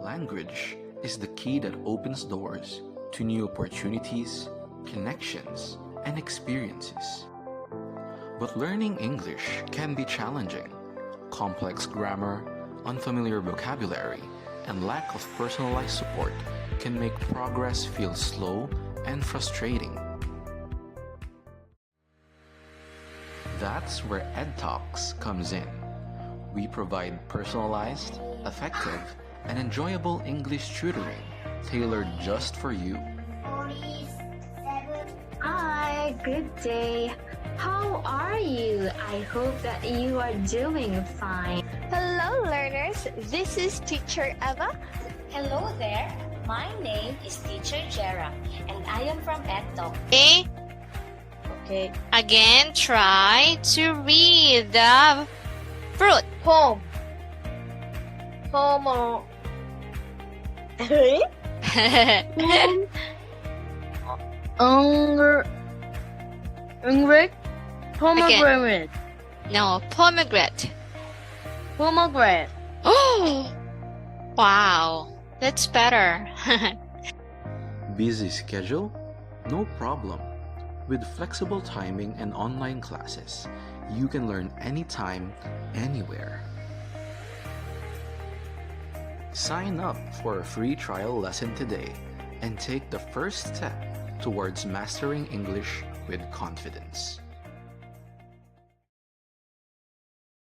Language is the key that opens doors to new opportunities, connections, and experiences. But learning English can be challenging. Complex grammar, unfamiliar vocabulary, and lack of personalized support can make progress feel slow and frustrating. That's where EDTalks comes in. We provide personalized, effective, and enjoyable English tutoring tailored just for you. Hi, good day. How are you? I hope that you are doing fine. Hello learners, this is Teacher Eva. Hello there, my name is Teacher Jera and I am from EDTalk. Okay. Again, try to read the fruit. Home. Homo. Pomegranate. No, pomegranate. Pomegranate. Oh, wow, that's better. Busy schedule? No problem. With flexible timing and online classes, you can learn anytime, anywhere. Sign up for a free trial lesson today and take the first step towards mastering English with confidence.